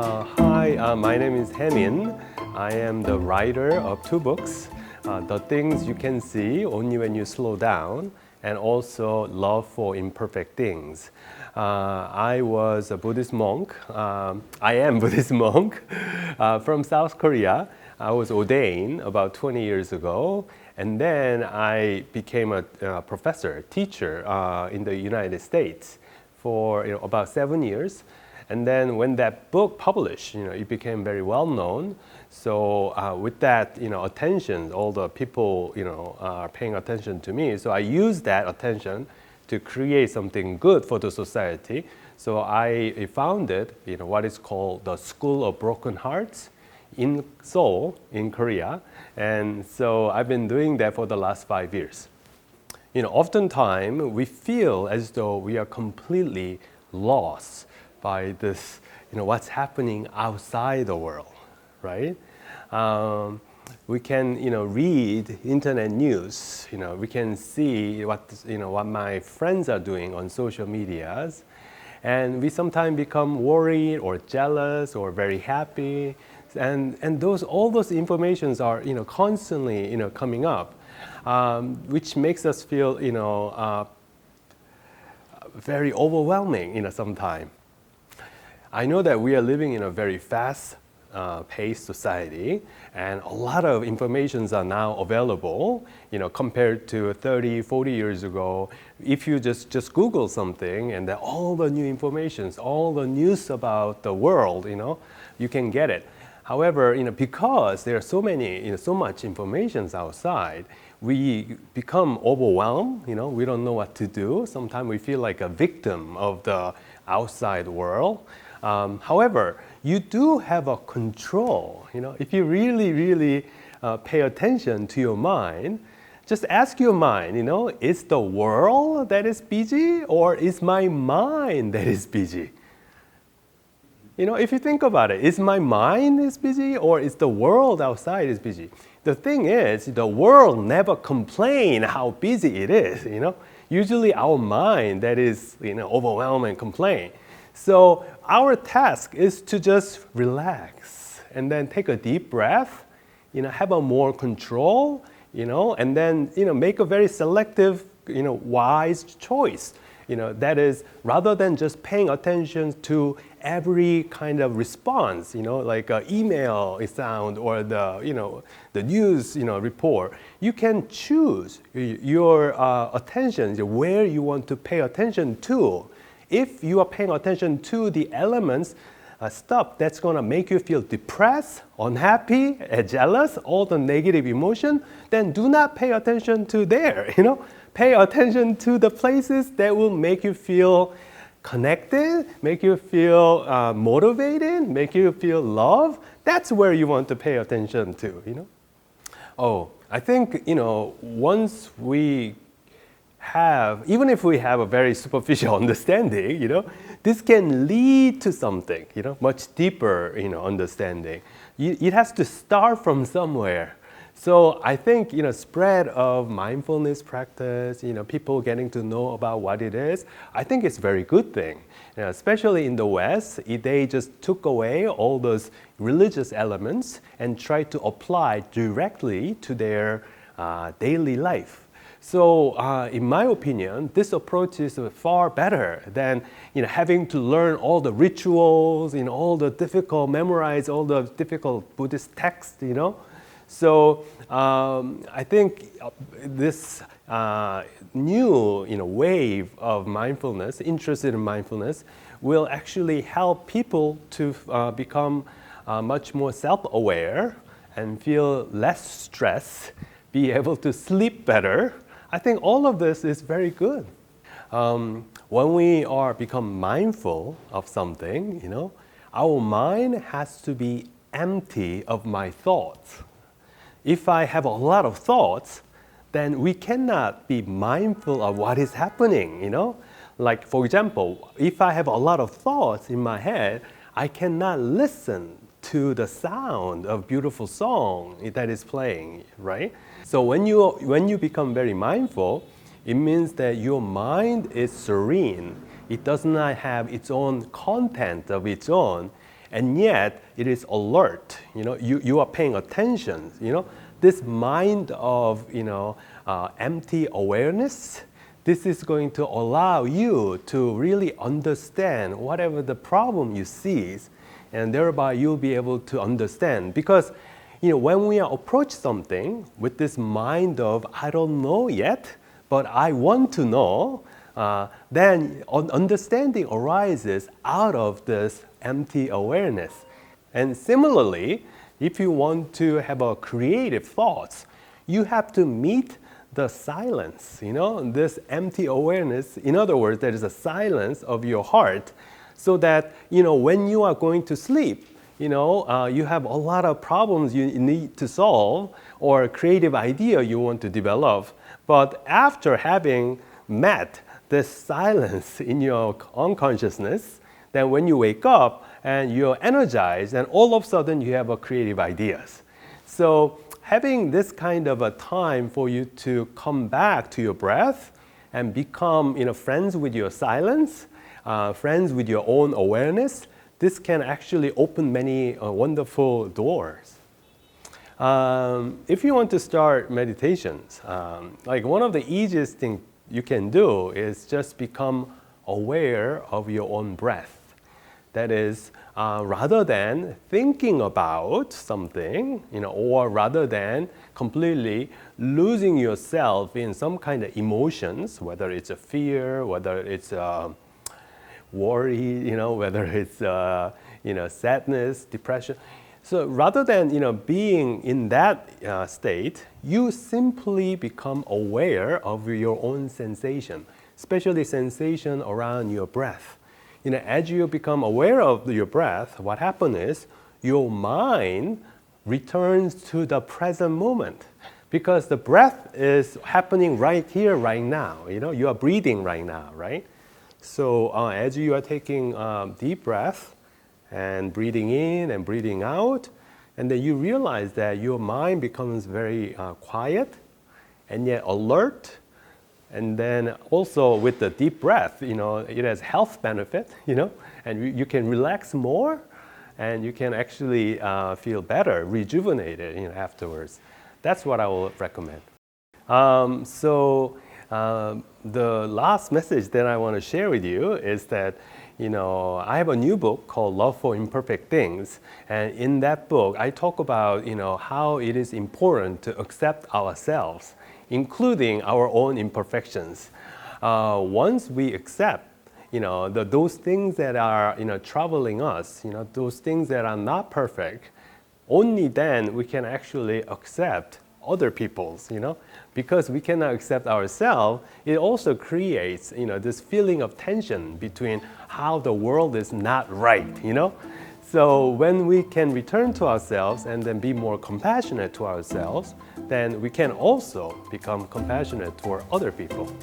Hi, my name is Haemin. I am the writer of two books, The Things You Can See Only When You Slow Down, and also Love for Imperfect Things. I was a Buddhist monk. I am Buddhist monk from South Korea. I was ordained about 20 years ago, and then I became a professor, teacher in the United States for about 7 years. And then when that book published, it became very well known. So with that, attention, all the people, are paying attention to me. So I used that attention to create something good for the society. So I founded, what is called the School of Broken Hearts in Seoul, in Korea. And so I've been doing that for the last 5 years. Oftentimes we feel as though we are completely lost by this, what's happening outside the world, right? We can, read internet news. We can see what my friends are doing on social medias, and we sometimes become worried or jealous or very happy, and all those informations are, constantly, coming up, which makes us feel, very overwhelming, sometimes. I know that we are living in a very fast-paced society, and a lot of informations are now available, compared to 30, 40 years ago. If you just Google something and then all the new informations, all the news about the world, you can get it. However, because there are so much information outside, we become overwhelmed. We don't know what to do. Sometimes we feel like a victim of the outside world. However, you do have a control. If you really pay attention to your mind, just ask your mind, is the world that is busy, or is my mind that is busy? If you think about it, is my mind is busy, or is the world outside is busy? The thing is, the world never complains how busy it is. Usually our mind that is overwhelmed and complain. So our task is to just relax and then take a deep breath, have a more control, and then make a very selective, wise choice. That is, rather than just paying attention to every kind of response, like an email sound or the news, report, you can choose your attention, where you want to pay attention to. If you are paying attention to the elements, stuff that's going to make you feel depressed, unhappy, jealous, all the negative emotion, then do not pay attention to there. Pay attention to the places that will make you feel connected, make you feel motivated, make you feel loved. That's where you want to pay attention to. I think once we have, even if we have a very superficial understanding, this can lead to something, much deeper, understanding. It has to start from somewhere. So I think, spread of mindfulness practice, people getting to know about what it is, I think it's a very good thing. Especially in the West, they just took away all those religious elements and tried to apply directly to their daily life. So, in my opinion, this approach is far better than having to learn all the rituals, memorize all the difficult Buddhist texts. So I think this new wave of mindfulness, interested in mindfulness, will actually help people to become much more self-aware and feel less stress, be able to sleep better. I think all of this is very good. When we become mindful of something, our mind has to be empty of my thoughts. If I have a lot of thoughts, then we cannot be mindful of what is happening, Like, for example, if I have a lot of thoughts in my head, I cannot listen to the sound of beautiful song that is playing, right? So when you become very mindful, it means that your mind is serene. It does not have its own content of its own. and yet it is alert. You are paying attention. This mind of empty awareness. This is going to allow you to really understand whatever the problem you see, and thereby you'll be able to understand. Because when we approach something with this mind of I don't know yet, but I want to know, then understanding arises out of this empty awareness. And similarly, if you want to have a creative thoughts, you have to meet the silence, this empty awareness. In other words, there is a silence of your heart, so that when you are going to sleep, you have a lot of problems you need to solve or a creative idea you want to develop. But after having met this silence in your unconsciousness, then when you wake up and you're energized, and all of a sudden you have a creative ideas. So having this kind of a time for you to come back to your breath and become friends with your silence, friends with your own awareness, this can actually open many wonderful doors. If you want to start meditations, like one of the easiest things you can do is just become aware of your own breath. That is, rather than thinking about something, or rather than completely losing yourself in some kind of emotions, whether it's a fear, whether it's a worry, whether it's sadness, depression. So rather than being in that state, you simply become aware of your own sensation, especially sensation around your breath. As you become aware of your breath, what happens is your mind returns to the present moment, because the breath is happening right here, right now. You are breathing right now, right? So as you are taking deep breath and breathing in and breathing out, and then you realize that your mind becomes very quiet and yet alert. And then also with the deep breath, it has health benefit, and you can relax more, and you can actually feel better, rejuvenated, afterwards. That's what I will recommend. The last message that I want to share with you is that, I have a new book called Love for Imperfect Things. And in that book, I talk about, how it is important to accept ourselves, including our own imperfections. Once we accept, those things that are, troubling us, those things that are not perfect, only then we can actually accept other people's, because we cannot accept ourselves. It also creates, this feeling of tension between how the world is not right, So when we can return to ourselves and then be more compassionate to ourselves, then we can also become compassionate toward other people.